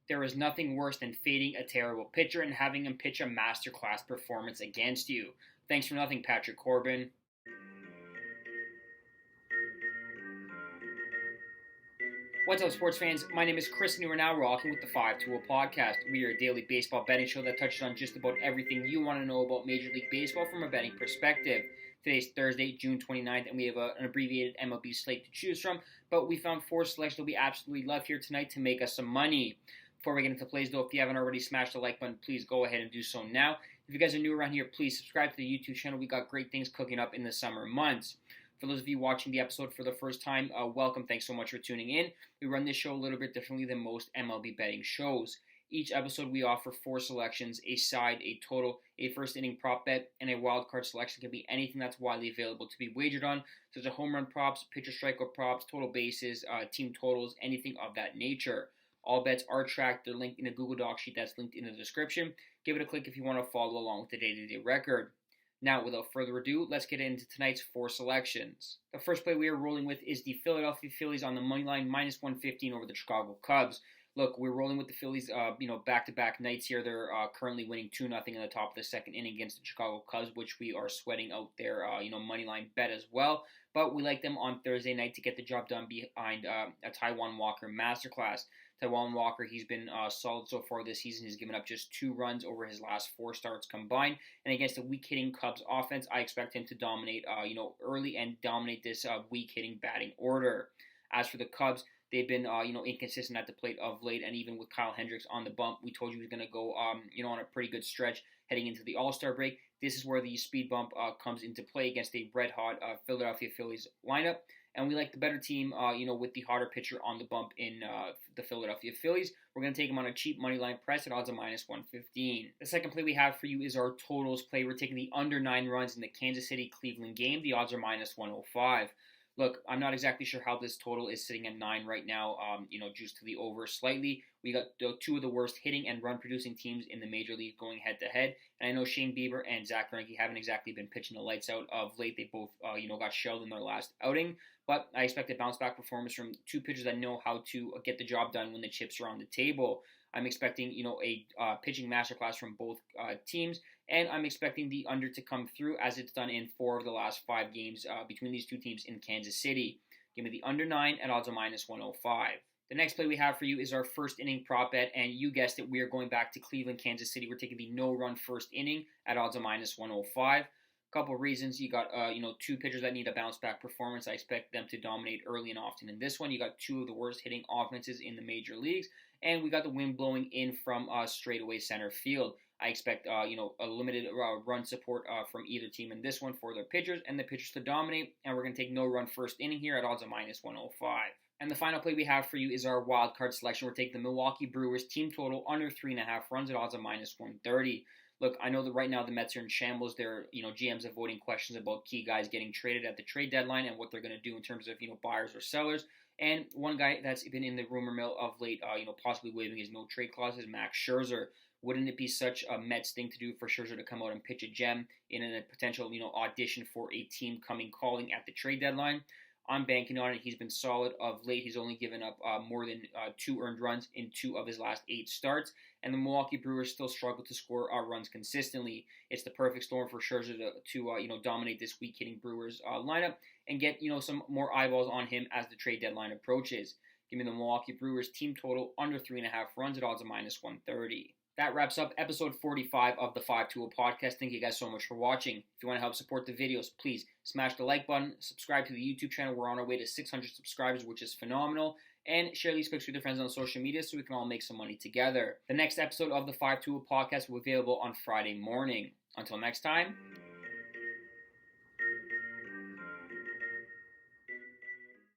There is nothing worse than fading a terrible pitcher and having him pitch a masterclass performance against you. Thanks for nothing, Patrick Corbin. What's up, sports fans? My name is Chris, and you are now rocking with the 520 Podcast. We are a daily baseball betting show that touches on just about everything you want to know about Major League Baseball from a betting perspective. Today's Thursday, June 29th, and we have an abbreviated MLB slate to choose from, but we found 4 selections that we absolutely love here tonight to make us some money. Before we get into plays, though, if you haven't already smashed the like button, please go ahead and do so now. If you guys are new around here, please subscribe to the YouTube channel. We got great things cooking up in the summer months. For those of you watching the episode for the first time, welcome. Thanks so much for tuning in. We run this show a little bit differently than most MLB betting shows. Each episode, we offer 4 selections, a side, a total, a first inning prop bet, and a wild card selection. Can be anything that's widely available to be wagered on, such as home run props, pitcher strikeout props, total bases, team totals, anything of that nature. All bets are tracked. They're linked in a Google Doc sheet that's linked in the description. Give it a click if you want to follow along with the day-to-day record. Now, without further ado, let's get into tonight's 4 selections. The first play we are rolling with is the Philadelphia Phillies on the money line, minus 115 over the Chicago Cubs. Look, we're rolling with the Phillies, back-to-back nights here. They're currently winning 2-0 in the top of the second inning against the Chicago Cubs, which we are sweating out their, money line bet as well. But we like them on Thursday night to get the job done behind a Taijuan Walker masterclass. Taijuan Walker, he's been solid so far this season. He's given up just 2 runs over his last 4 starts combined. And against the weak-hitting Cubs offense, I expect him to dominate, early and dominate this weak-hitting batting order. As for the Cubs, they've been, inconsistent at the plate of late, and even with Kyle Hendricks on the bump, we told you he was going to go, on a pretty good stretch heading into the All-Star break. This is where the speed bump comes into play against a red-hot Philadelphia Phillies lineup. And we like the better team, with the hotter pitcher on the bump in the Philadelphia Phillies. We're going to take them on a cheap money line press at odds of minus 115. The second play we have for you is our totals play. We're taking the under 9 runs in the Kansas City-Cleveland game. The odds are minus 105. Look, I'm not exactly sure how this total is sitting at 9 right now, juiced to the over slightly. We got 2 of the worst hitting and run-producing teams in the Major League going head-to-head. And I know Shane Bieber and Zach Greinke haven't exactly been pitching the lights out of late. They both, got shelled in their last outing. But I expect a bounce-back performance from 2 pitchers that know how to get the job done when the chips are on the table. I'm expecting, a pitching masterclass from both teams, and I'm expecting the under to come through as it's done in 4 of the last 5 games between these 2 teams in Kansas City. Give me the under 9 at odds of minus 105. The next play we have for you is our first inning prop bet, and you guessed it, we are going back to Cleveland, Kansas City. We're taking the no-run first inning at odds of minus 105. Couple of reasons. You got 2 pitchers that need a bounce back performance. I expect them to dominate early and often in this one. You got 2 of the worst hitting offenses in the major leagues, and we got the wind blowing in from straightaway center field. I expect a limited run support from either team in this one for their pitchers and the pitchers to dominate, and we're going to take no run first inning here at odds of minus 105. And the final play we have for you is our wild card selection. We're taking the Milwaukee Brewers team total under 3.5 runs at odds of minus 130. Look, I know that right now the Mets are in shambles. They're, GM's avoiding questions about key guys getting traded at the trade deadline and what they're going to do in terms of, buyers or sellers. And one guy that's been in the rumor mill of late, possibly waiving his no-trade clause is Max Scherzer. Wouldn't it be such a Mets thing to do for Scherzer to come out and pitch a gem in a potential, audition for a team calling at the trade deadline? I'm banking on it. He's been solid of late. He's only given up more than 2 earned runs in 2 of his last 8 starts. And the Milwaukee Brewers still struggle to score runs consistently. It's the perfect storm for Scherzer to dominate this weak-hitting Brewers lineup and get, some more eyeballs on him as the trade deadline approaches. Give me the Milwaukee Brewers team total under 3.5 runs at odds of minus 130. That wraps up episode 45 of the 520 Podcast. Thank you guys so much for watching. If you want to help support the videos, please smash the like button, subscribe to the YouTube channel. We're on our way to 600 subscribers, which is phenomenal. And share these pics with your friends on social media so we can all make some money together. The next episode of the 520 Podcast will be available on Friday morning. Until next time,